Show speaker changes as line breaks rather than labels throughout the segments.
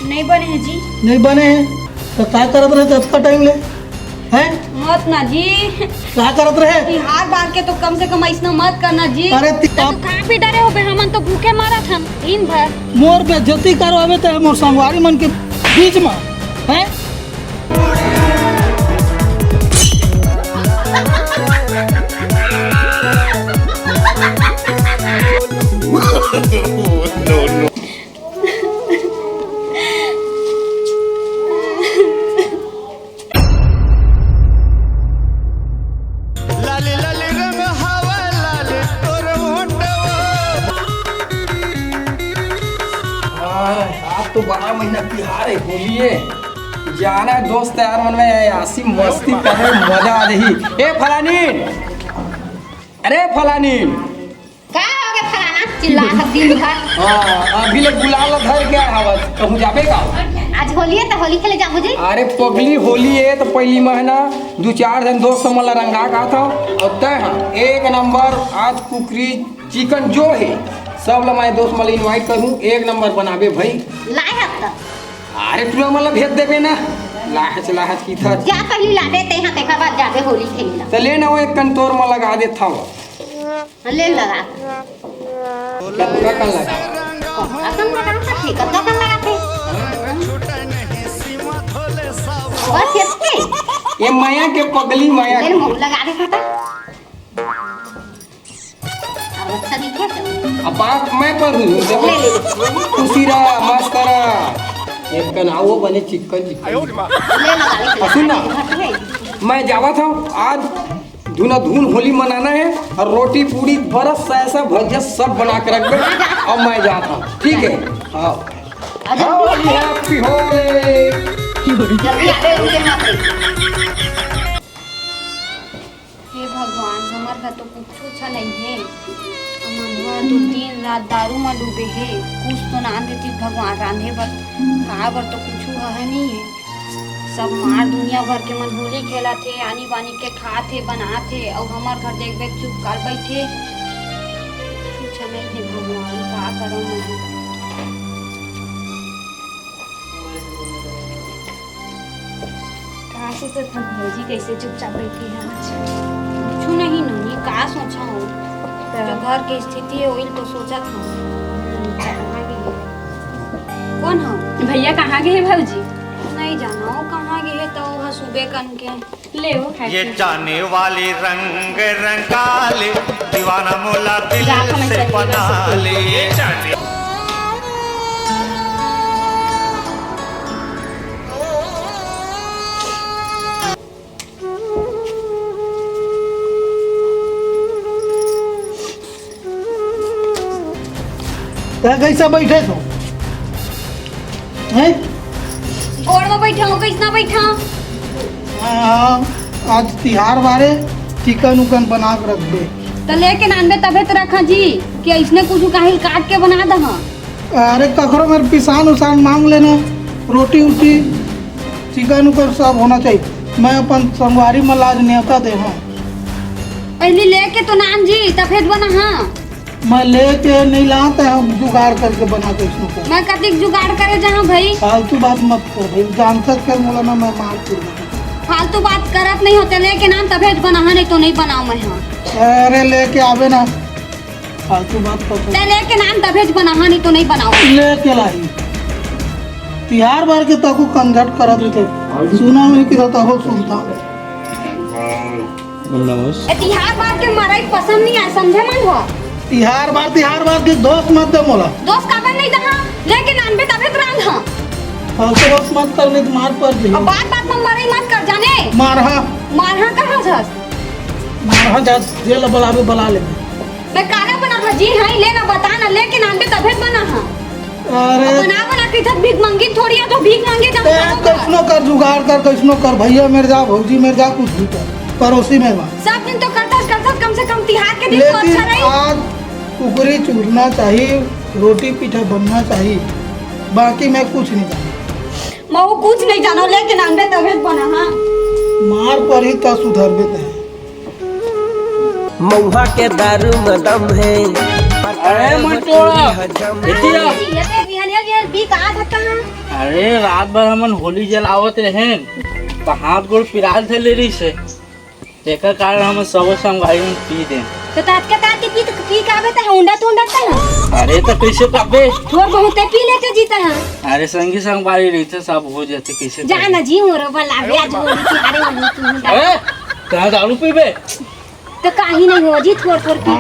नहीं बने हैं जी।
नहीं बने हैं तो क्या करत रहे अच्छा टाइम ले हैं?
मत ना जी।
क्या करत रहे?
तिहार बार के तो कम से कम ऐसा मत करना जी।
अरे
तो कहाँ भी डरे हो बे, हमन तो भूखे मारा था दिन भर।
मोर पे जति करवावे तो मोर संगवारी मन के बीच में हैं?
तो 12 महीना तिहार है, होली है, जाना है दोस्त यार मन में आसी मस्ती करे मजा आ रही। ए फलानी, अरे फलानी
क्या हो गया फलाना चिल्ला सब दिन भर।
हाँ अभी लोग गुलाल धर के आवत कहूँ जाबे का।
आज होली है तो होली खेले जाबो जी।
अरे पगली होली है तो पहली महीना 2-4 दिन दोस्त समझ रंगा का था और तय एक नंबर आज कुकरी चिकन जो है सब लोग मैं दोस्त मतलब इनवाइट करूँ, एक नंबर बनाबे भाई।
लाए हत
अरे तू मतलब भेज देबे ना लाहच लाहच की था
जा पहली ला देते हैं देखा बाद जाबे होली खेलना।
तो ले ना वो एक कंटोर में लगा दे था
ले लगा
कितना कल लगा
असम लगा था ठीक है कब लगा थे बस ये
माया के पगली माया
ले मुंह लगा दे था अब अच्छा दिखे तो
अब बात मैं पर हूँ
ले ले
खुशी रहा मस्त रहा एक कनावो बने चिकन चिकन
ले लगा ले
सुन ना मैं जावा था आज धुना धुन होली मनाना है और रोटी पूरी बरस ऐसा भजिया सब बना के रख दे और मैं जाता हूँ ठीक है। हाँ हैप्पी होली
जल्दी आ गए उनके हाथ में। हे भगवान हमार का तो कुछ अच्छा नहीं है। मनवा तो दिन रात दारू में डूबे है, कुछ तो ना देती भगवान रांधे बर कहा बर तो कुछ है नहीं है। सब मार दुनिया भर के मन होली खेला थे आनी बानी के खाते बनाते और हमार घर देख देख चुप कर बैठे कुछ नहीं है भगवान का करो मैं। कहाँ से तो भौजी कैसे चुपचाप बैठी है आज कुछ नहीं नूनी कहाँ सोचा हूँ जो घर की स्थिति है वही तो सोचा था। कौन हो
भैया कहाँ गए हैं भौजी?
नहीं जाना हो कहाँ गए तो वह सुबह कन के
ले वो
ये जाने वाले रंग रंगाले दीवाना मोला दिल से बना ले। ये जाने
कैसा बैठे तो हैं?
गोड़ में बैठा हूँ कैसा बैठा
आज तिहार बारे चिकन उकन बना के रख दे
तो लेके नानबे तबे तो रखा जी कि इसने कुछ काहिल काट के बना दहा।
अरे कखरो मेरे पिसान उसान मांग लेना रोटी उटी चिकन उकन सब होना चाहिए। मैं अपन संगवारी में लाज न्योता दे हाँ
पहले लेके तो नान जी तफेद बना हाँ
मैं लेके नहीं लाता हम जुगाड़ करके बना के इसको।
मैं कतिक जुगाड़ करे जहाँ भाई
फालतू बात मत कर भाई जानता कर बोला ना मैं मार दूंगा।
फालतू बात करत नहीं होते लेके नान तफेद बना नहीं तो नहीं बनाऊ मैं हाँ।
अरे लेके आवे ना फालतू बात कर
लेके नान तफेद बना नहीं तो नहीं बनाऊ
लेके लाई तिहार बार के तको कंजट करा देते सुना नहीं कि रहता हो सुनता
तिहार बार के मारा पसंद नहीं आया समझे मन हो
तिहार बार के दोस्त मत दे मोला
दोस्त काबर नहीं दहा लेके नान पे तफेद रंग हाँ
फालतू बात मत करने तो मार पड़ जाए।
अब बात बात में मारे मत कर जाने
मारहा
कहाँ झस
मारहा जा जेल बुलावे बुला ले
मैं काना बना जी हाँ ले ना बता ना लेके नान पे तफेद बना हाँ
अरे
बना के इधर भीख मांगी थोड़ी है तो भीख मांगे
कैसनो कर जुगाड़ कर कैसनो कर भैया मेरे जा भौजी मेरे जा कुछ भी कर पड़ोसी में बा
सब दिन तो करता कम से कम तिहार के दिन तो
लेकिन
अच्छा रही।
आज कुकरी चूरना चाहिए रोटी पीठा बनना चाहिए बाकी मैं कुछ नहीं जानता
मैं कुछ नहीं जानो लेकिन अंडे तबीयत बना हाँ
मार पर ही तो सुधर देते हैं
मऊहा के दारू में दम है।
अरे मंटोड़ा इतिया
ये बिहानिया ये भी कहा था कहां
अरे रात भर हमन होली जलावत रहे तो हाथ गोड़ पिराल थे ले रही से तेकर कारण हम सब संग पी दे।
तो तात के तात के पी का आवे त होंडा तो होंडा ता
अरे तो कैसे कबे
थोड़ बहुत पी लेते जीता है।
अरे संगी संग बारी रही थे सब हो जाते कैसे
जाना जी मोर भला ब्याज होली की अरे वाली तू
अरे कहाँ दारू पीबे
तो काहे नहीं हो जी थोड़ थोड़ पी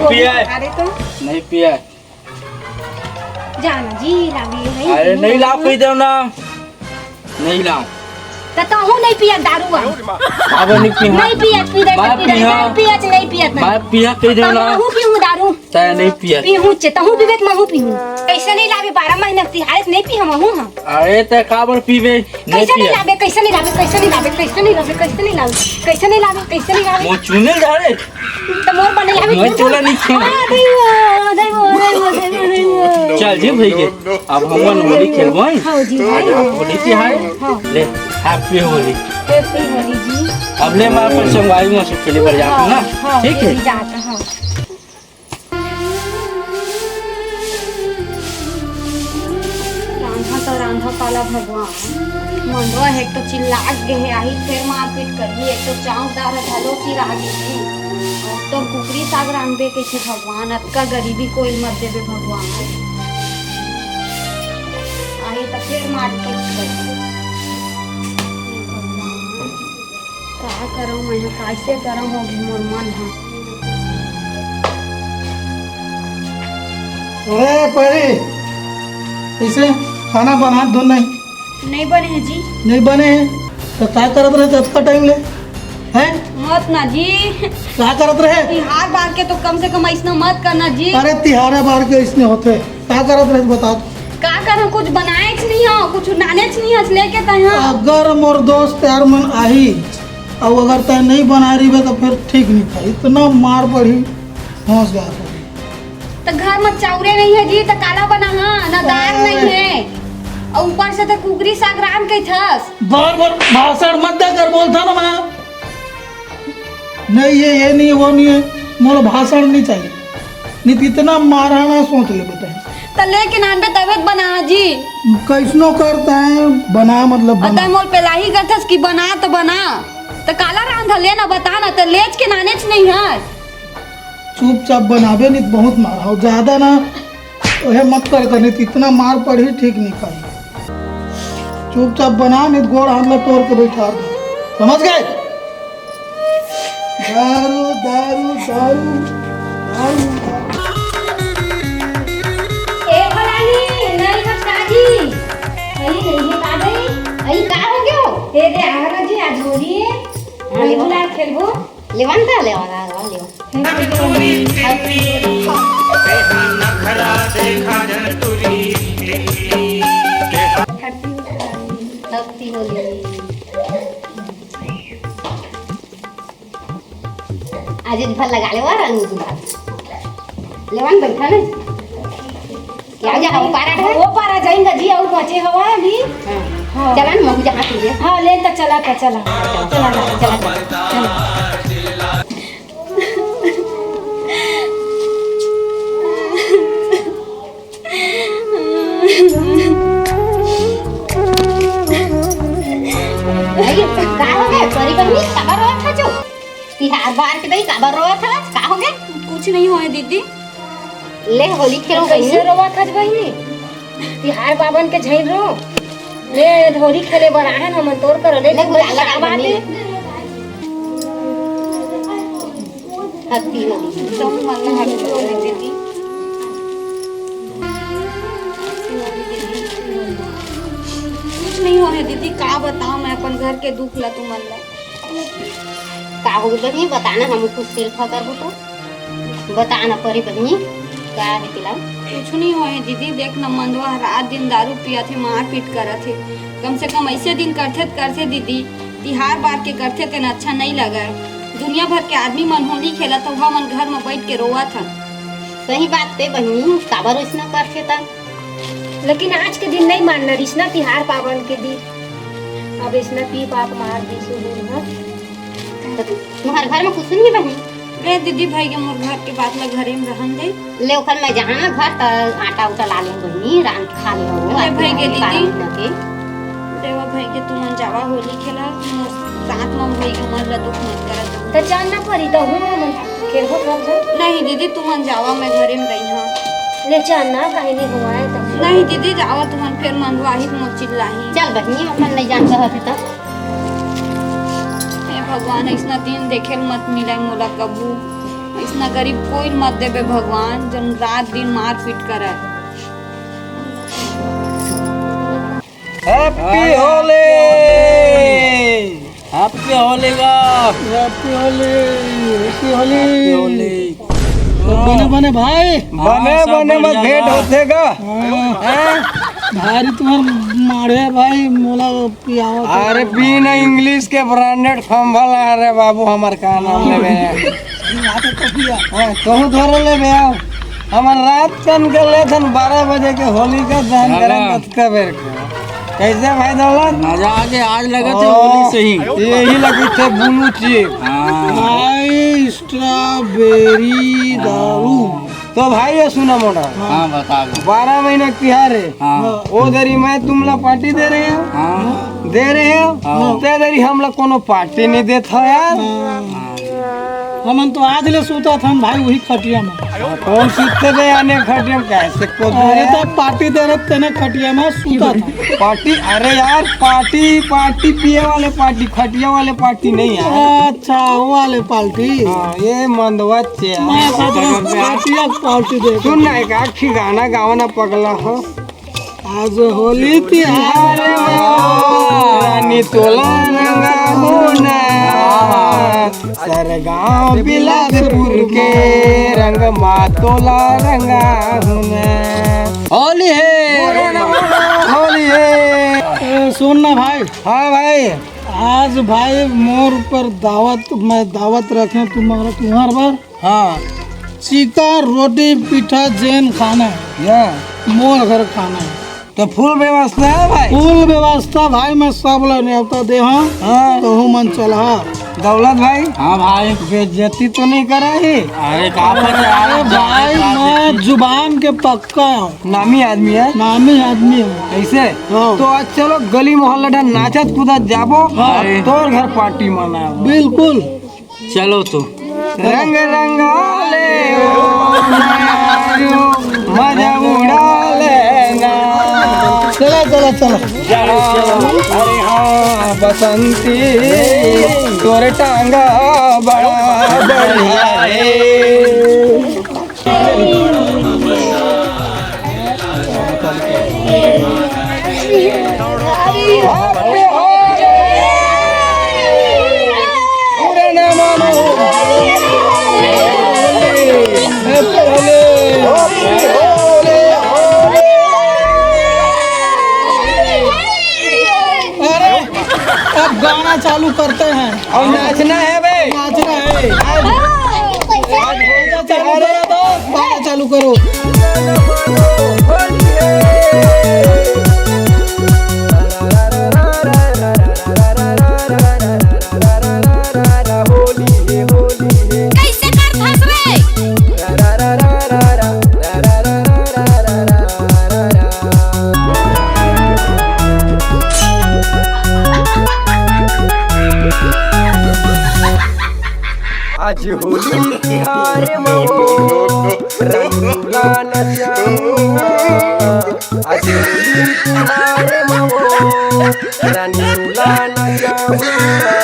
पिया है।
अरे तो
नहीं पिया
जाना जी लावी है।
अरे नहीं लाओ पी दो ना नहीं लाओ
तो तहू नहीं पिया दारू
अब नहीं पिया
नहीं पिया पी दे नहीं पिया नहीं पिया
मैं पिया कह दो ना
तहू पीऊं दारू
तय नहीं पिया
पीऊं चे तहू पीबे त महू पीऊं कैसे नहीं लावे 12 महीने तिहार नहीं पी हम हूं हम
अरे तय काबर पीबे नहीं
कैसे नहीं
पिया
लावे कैसे नहीं लावे कैसे नहीं लावे कैसे नहीं लावे कैसे नहीं लावे कैसे नहीं लावे कैसे नहीं लावे
वो चुने जा रे
तो मोर बने लावे
मैं चोला नहीं खेल चल जी भई के अब हम होली खेलबो
हां जी
होली तिहार ले हैप्पी होली
हैप्पी होली जी।
अब ले मैं अपन संगवाई में से खेले पर जाता ना ठीक है
जाता हां रांधा तो रांधा काला भगवान मनवा है तो चिल्ला के है आई फिर मारपीट करी एक तो चावदार ढलो की रागी है और तो कुकरी साग रांधे कैसे भगवान अतका गरीबी कोई मत देवे भगवान आई तो फिर मारपीट करी का करूं मैं कैसे करूं होगी मोर मन है।
अरे परी इसे खाना बना दो
नहीं बने हैं जी
नहीं बने हैं तो क्या करत रहे इतना टाइम ले हैं
मत ना जी
क्या करत रहे
तिहार बार के तो कम से कम ऐसा मत करना जी।
अरे तिहारे बार के इसने होते क्या करत रहे बताओ
का करूं कुछ बनाए नहीं हो कुछ नाने नहीं हो लेके तय
अगर मोर दोस्त यार मन आई और अगर तय नहीं बना रही तो फिर ठीक नहीं था इतना मार पड़ी होश गया
तो घर में चावरे नहीं है जी तो काला बना हाँ ना दाल नहीं है और ऊपर से तो कुकरी साग राम के थस
बार बार भाषण मत देकर बोलता ना मैं नहीं ये नहीं वो नहीं है मोर भाषण नहीं चाहिए नहीं तो इतना माराना सोच ले बेटा
तो लेकिन आंबे तबियत बना जी
कैसनो करता है बना मतलब बना
अतः मोल पेलाही गथस की बना तो काला रांधा ले ना बता ना तो लेच के नानेच नहीं है
चुपचाप बनावे नहीं तो बहुत मार हो ज्यादा ना वह मत कर करनी तो इतना मार पड़ी ठीक नहीं खाई चुपचाप बना नहीं तो गोड़ हाथ में तोड़ के बैठा दो समझ गए दारू दारू दारू दारू
ए फलानी नहीं खस्ताजी अई नहीं है का गई अई का हो गयो ए दे आरा जी आज होली है होली बुला खेलबो लेवांता लेवांता
नखरा देखा जन तुरी
हैप्पी होली आज फल लगा ले वाला लेवान बैठा ना क्या जा वो पारा जाएंगे जी और बचे हवा अभी चला ना मगु जहाँ तुझे हाँ ले तो चला तिहार बार के दई काबर रोवा था का हो गया कुछ नहीं होए दीदी ले होली खेलो कैसे रोवा था बहिनी तिहार बाबन के झई रो ले होली खेले बर आए हम तोर कर ले लगा बात हैप्पी होली सब मन में हैप्पी होली दीदी कुछ नहीं होए दीदी का बताऊं मैं अपन घर के दुख ला तू मन ला का हो बहनी बताना हम कुछ सेल्फा करबो तो बताना परी बहनी का है तिला कुछ नहीं होए दीदी देख न मंदवा रात दिन दारू पिया थे मार पीट करत थे कम से कम ऐसे दिन करते दीदी तिहार बार के करते थे न अच्छा नहीं लगा दुनिया भर के आदमी मन होली खेला तो हम मन घर में बैठ के रोआ था सही बात ते बहनी काबर इसना करते था लेकिन आज के दिन नहीं मानना रिश्ना तिहार पावन के दिन अब इसना पी पाप मार दी सुन तुम्हारे घर में कुछ नहीं बहनी रे दीदी भाई के मोर घर के बात ला घरे में रहन दे।
ले ओखन में जहाँ ना घर त आटा उटा ला ले बहिनी रान के खा ले हो
ले भाई के दीदी।
के
देवा भाई के तू मन जावा होली खेला साथ में भाई के मन ला दुख मत करत।
त जानना पड़ी त हूं मन खेल हो रहा
नहीं दीदी तू मन जावा मैं घरे में रही हां।
ले जानना कहीं नहीं घुमाए त
नहीं दीदी जावा तू मन फिर मनवाही मत चिल्लाही।
चल बहिनी अपन नहीं जान कहत त
हे भगवान ऐसा दिन देखे मत मिले मोला कबू। ऐसा गरीब कोई मत देवे भगवान जन रात दिन मार पीट करे।
हैप्पी होली
हैप्पी होली का
happy Holi happy Holi
happy Holi.
बने बने भाई
बने
सब
बने मत
बढ़िया
भेंट
बा।
होते गा।
भारी तुम्हार मारे भाई मोला पियाओ
अरे बिना इंग्लिश के ब्रांडेड फंबल अरे बाबू हमार का नाम लेबे कहूँ थोड़ा लेबे आओ हमार रात कन के लेथन 12 बजे के होली का दहन करें कतका बेर के कैसे भाई दौलत
मजा आगे आज लगे थे होली से ही।
यही लगी थे बुलू चीप
हाँ
भाई स्ट्रॉबेरी दारू
तो भाई ये सुना मोटा
हाँ बता दो
12 महीना तिहार है
हाँ
वो दरी मैं तुम लोग पार्टी दे रहे हो
हाँ
दे रहे हो ते दरी हम लोग कोनो पार्टी नहीं देता यार।
हमन तो आज ले सूता था भाई वही खटिया में
कौन सीखते थे आने खटिया में कैसे को
अरे तो पार्टी दे रहे तेने खटिया में सूता था
पार्टी अरे यार पार्टी पार्टी पिए वाले पार्टी खटिया वाले पार्टी नहीं यार।
अच्छा वो वाले पार्टी
हाँ ये मंदवा चे
मैं खटिया पार्टी दे
सुन ना एक आखी गाना गावना पगला हो
आज होली तिहार
रानी तोला रंगा होना सरगांव बिलासपुर के रंग मातोला रंगा होना
होली है
होली है।
सुन ना भाई
हाँ भाई
आज भाई मोर पर दावत रखे तुम्हार पर
हाँ
चिकन रोटी पीठा जैन खाना है
या
मोर घर खाना है
तो फुल व्यवस्था है भाई
फुल व्यवस्था भाई मैं सब ला न्योता दे
हाँ
तो हूँ मन चला
दौलत भाई
हाँ भाई
बेइज्जती तो नहीं करा ही
अरे कहाँ पर
अरे भाई मैं जुबान के पक्का हूँ
नामी आदमी है
नामी आदमी हूँ
ऐसे
हाँ।
तो आज चलो गली मोहल्ला ढा नाचत कूदत जाबो
हाँ।
तोर घर पार्टी मनाओ
बिल्कुल
चलो तो
रंग रंगाले ओ नारियो, मजा उड़ा लेना
चला चला चला
अरे हाँ बसंती तोरे टांगा बड़ा बढ़िया रे। पूरे ना मानो
अरे अब गाना चालू करते हैं
और नाचना है बे
नाचना है गाना चालू करो
कैसे कर फंस रे
आज होली तिहार महो रंगला नचाऊंगा आज होली तिहार महो रंगला नचाऊंगा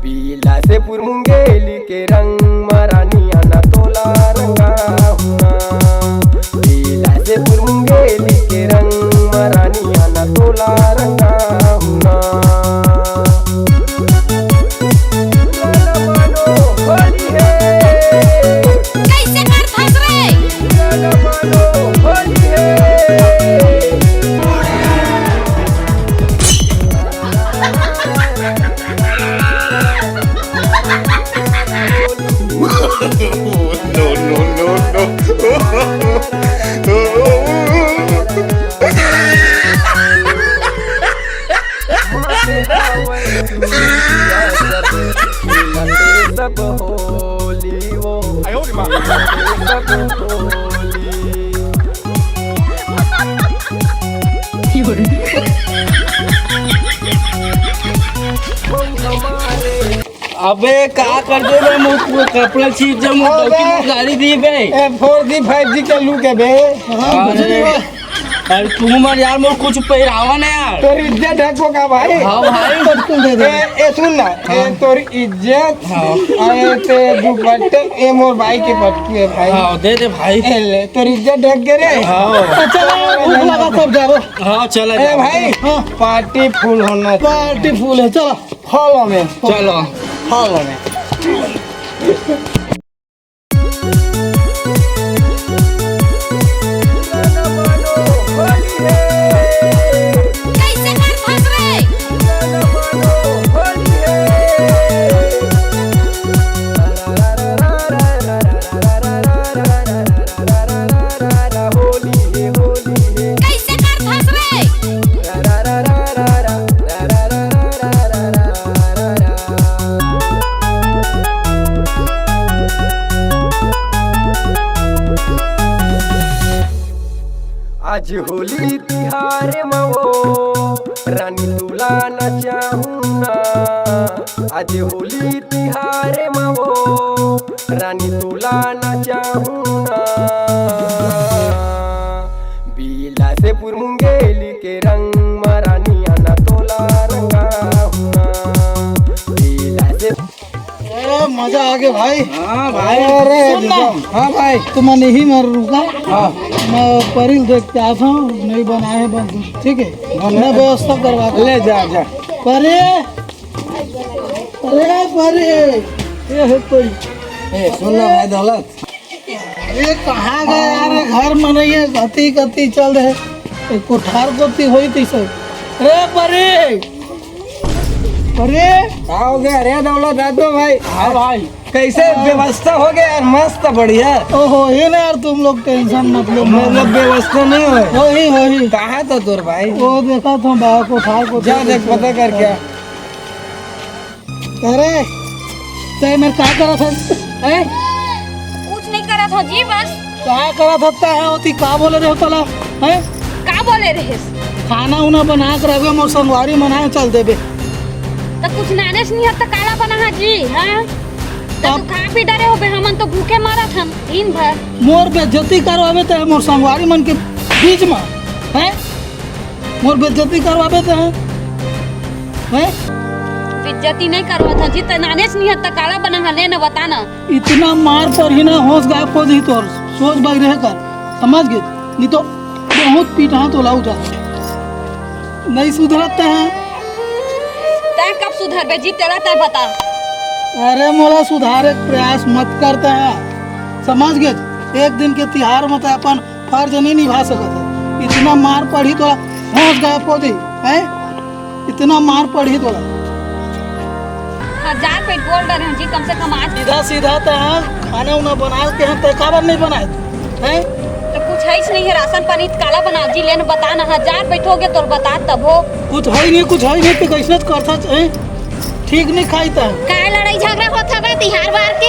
बीला से पुरमुंगेली के रंग मरानिया न तोला रंगा हुआ बीला से पुरमुंगेली के रंग मरानिया न तोला रंगा हुआ
कैसे कर फंस रे
no, no, no, no.
अबे का कर दे बे मुझको कपड़ा छीट जब मुझको गाड़ी दी बे
4G 5G का लुक है बे।
अरे तू मर यार मोर कुछ पहरावा ना यार।
तोर इज्जत है को का भाई।
हाँ भाई
बिल्कुल दे दे।
ए सुन ना, तोर इज्जत आए ते दुपट्टे ए मोर भाई के पटकी है भाई।
हाँ दे दे भाई।
ए ले तोर इज्जत ढक के रे।
हाँ
चलो भूख लगा सब जाओ।
हाँ चला
ए भाई पार्टी फुल होना चाहिए।
पार्टी फुल है चलो।
हॉल में
चलो
हॉल में।
कैसे कर फंस रे कैसे कर फंस रे
आज होली तिहार मवो रानी तुला न चाहूँ ना। आज होली तिहार मवो रानी तुला न चाहूँ ना। बीला से पुरमुंगेली के रंग मरानी आना तोला रंगा हूँ ना। बीला से
अरे मजा आ गया भाई।
हाँ भाई।
अरे
सुन ना।
हाँ भाई।
तुम नहीं मर रुका।
हाँ
मैं परिल देख के आता हूँ, नहीं बनाए हैं बंदूक, ठीक है मैं व्यवस्था करवा
ले जा जा।
परे अरे परे ये है कोई।
ए सुन ना भाई दौलत,
अरे कहाँ गए यार, घर में नहीं है, गति गति चल रहे कोठार गति हुई थी सब। अरे परे परे
क्या हो गया? अरे दौलत आ तो भाई।
हाँ भाई
कैसे व्यवस्था हो गया यार? मस्त बढ़िया।
ओहो ये ना यार, तुम लोग टेंशन मत लो,
मतलब व्यवस्था नहीं हो।
वही
कहाँ था तोर भाई?
वो देखा था बाहर कोठार को।
जा देख पता कर क्या।
अरे ते मैं क्या करा था? हैं?
कुछ नहीं करा था जी, बस
क्या करा सकता है? होती का बोले रहे हो तला? हैं?
का बोले रहे
खाना उना बना कर रखे, मोर संगवारी मनाए चल देबे।
तो कुछ नानेस नहीं हत काला बना है जी। हाँ तो
अब-
खा पी डरे हो बे, हमन तो भूखे मारा था दिन भर।
मोर बेइज्जती करवावे ते मोर संगवारी मन के बीच में, हैं? मोर बेइज्जती करवावे ते हैं?
बेइज्जती नहीं करवा था जी, तो नानेस नहीं हत काला बना है, ले न बता ना।
इतना मार पर ही ना होश गायब हो जी तोर, सोच बाई रह कर, समझ गए? नहीं तो बहुत पीटा तो लाऊ जा, नहीं सुधरते हैं।
तय कब सुधर बे जी, तेरा तय बता।
अरे मोला सुधारे के प्रयास मत करते हैं, समझ गए? एक दिन के तिहार में तो अपन फर्ज नहीं निभा सकते। इतना मार पड़ी तो होश गायब हो जी, हैं? इतना मार पड़ी तो
1000 पे बोल डरे जी, कम से कम आज
सीधा सीधा तो है, खाना उना बना के हैं तो काबर नहीं बनाए हैं?
तो कुछ है ही नहीं है, राशन पानी काला बना जी, लेन बता ना। 1000 बैठोगे तो बता तब हो।
कुछ है नहीं, कुछ है नहीं तो कैसे करता है? ठीक नहीं खाई था,
काय लड़ाई झगड़ा होता बा तिहार बार के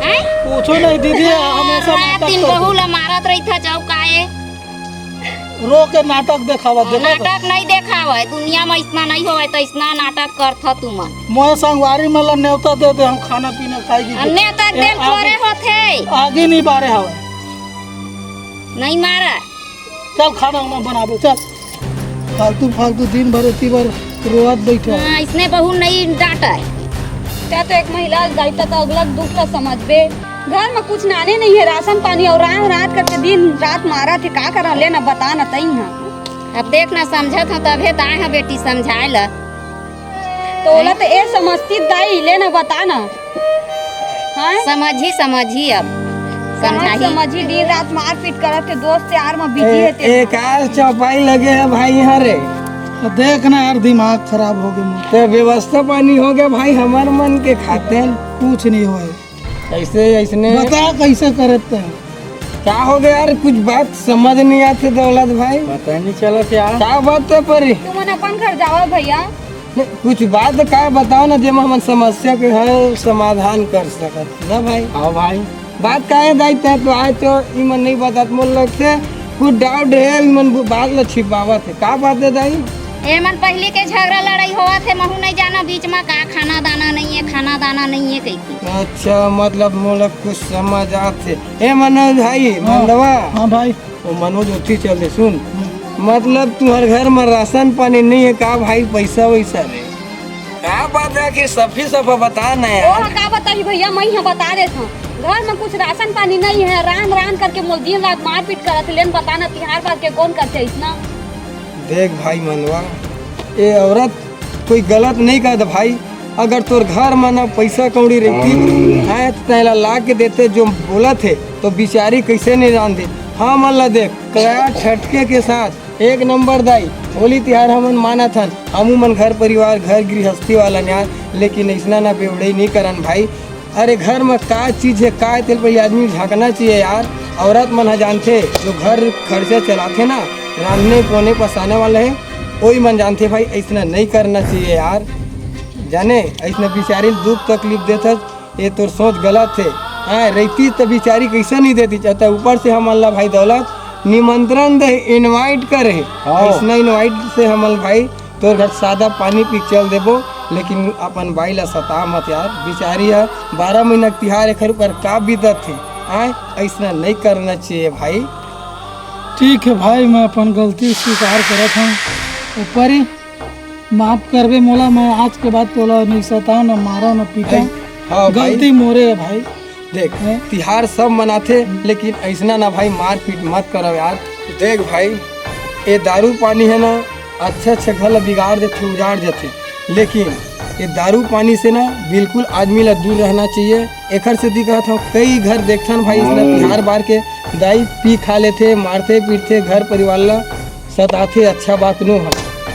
हैं?
पूछो नहीं दीदी, हमेशा
रात दिन
नाटक
बहू ला मारत रही था जाऊ काए
रो के नाटक दिखावा देखा
नाटक नहीं देखावे दुनिया में इतना नहीं होवे तो इतना नाटक करथा तुम
मोए संगवारी में ला न्योता दे दे, हम खाना पीना खाएगी।
अन्य तक देर थोड़े होथे
आगे नहीं बारे हवे,
नहीं मारा
चल खाना उना बना दो चल। फालतू फालतू दिन भर इतनी बार रोवत बैठे हैं।
हाँ, इसने बहू नहीं डांटा
क्या तो एक महिला दायित्व तो अगला दुख ला समझ बे। घर में कुछ नाने नहीं है, राशन पानी और रात करके दिन रात मारा थे, का करा लेना बता ना तई है।
अब देख ना समझत हो तभे दाए है बेटी समझाए ला
तो ओला तो ए समझती दाई लेना बता ना। हाँ
समझी अब
समझाई
समझाही
समझी, दिन रात मार पीट करत थे, दोस्त यार में बिजी है ते।
एक आज चौपाई लगे है भाई यहाँ रे।
तो देखना यार दिमाग खराब हो गया मुझे।
तो व्यवस्था पानी हो गया भाई हमार मन के खाते।
कुछ नहीं हुआ,
ऐसे ऐसने
बता कैसे करते हैं?
क्या हो गया यार? कुछ बात समझ नहीं आती दौलत भाई।
पता नहीं चला यार।
क्या बात है परी?
तुम अपन घर जाओ भैया।
कुछ बात का बताओ ना, जब हम समस्या के है समाधान कर सकत ना भाई।
हाँ भाई
बात का है दायित्व है तो आए तो इमन नहीं बतात मोल लोग से कुछ डाउट है मन बात ला छिपावत है का बात है दाई?
ए मन पहले के झगड़ा लड़ाई होवा थे महू नहीं जाना बीच में का खाना दाना नहीं है कहीं।
अच्छा मतलब मोला कुछ समझ आते। ए मनोज भाई मंडवा।
हाँ भाई।
वो मनोज उठी चलते सुन मतलब तुम्हारे घर में राशन पानी नहीं है का भाई? पैसा वैसा रे का बात है कि सफा बता ना यार।
ओ का बताई भैया मैं यहाँ बता देता हूँ घर में कुछ राशन पानी नहीं है रान करके मोल दिन रात मारपीट करत लेन बताना तिहार बात के कौन करते इतना।
देख भाई मनवा ये औरत कोई गलत नहीं कर भाई। अगर तोर घर में ना पैसा कौड़ी रहती है तो ला के देते जो बोला थे तो बिचारी कैसे नहीं रान दे। हाँ मन ला देख क्या छटके के साथ एक नंबर दाई होली तिहार हमन माना था हमू मन घर परिवार घर गृहस्थी वाला यार लेकिन ऐसा ना बेवड़े नहीं करन भाई। अरे घर में का चीज़ है का तेल पहले आदमी झाँकना चाहिए यार। औरत मन जानते जो घर खर्चा चलाते ना रांधने पोने पसाने वाले हैं वही मन जानते भाई ऐसा नहीं करना चाहिए यार। जाने ऐसा बेचारी दुख तकलीफ देता ये तो सोच गलत है। हाँ रहती तो बेचारी कैसे नहीं देती चाहता ऊपर से हम अल्लाह भाई दौलत निमंत्रण दे इनवाइट करे ऐसा इनवाइट से हम भाई तोर घर सादा पानी पी चल देबो लेकिन अपन भाई ला सता मत यार। बेचारी है 12 महीना तिहार एक पर का बीतत थे। हाँ ऐसा नहीं करना चाहिए भाई।
ठीक है भाई मैं अपन गलती स्वीकार करत हूँ ऊपर ही माफ करबे मोला। मैं आज के बाद तोला नहीं सताओ न मारो न पीटा।
हाँ
गलती मोरे है भाई।
देख तिहार सब मनाते लेकिन ऐसा ना भाई मार पीट मत करो यार। देख भाई ये दारू पानी है ना अच्छा घर बिगाड़ देते उजाड़ देते लेकिन ये दारू पानी से ना बिल्कुल आदमी ला दूर रहना चाहिए। एकर से दिक्कत हो कई घर देखथन भाई इसना तिहार बार के दाई पी खा लेते मारते पीटते घर परिवार ला सताते अच्छा बात नो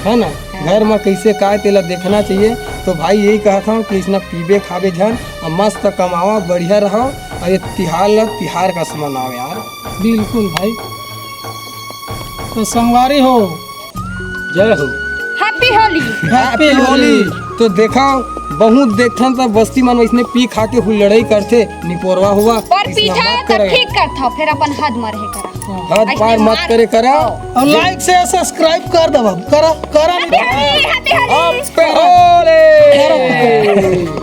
है ना। घर में कैसे का तेला देखना चाहिए तो भाई यही कहता हूँ कि इसना पीबे खाबे झन और मस्त कमावा बढ़िया रहो और ये तिहार का मनाओ यार।
बिल्कुल भाई। तो संगवारी हो
जय हो।
हैप्पी होली।
हैप्पी होली। तो देखा बहुत देखथन तब बस्ती मन इसने पी खा के हुलड़ाई करते निपोरवा हुआ
और पीछा तो ठीक करता फिर अपन हद में रहे करा
हद पार मत करे करा
और लाइक से सब्सक्राइब कर दबा करा करा
हैप्पी होली।
हैप्पी होली।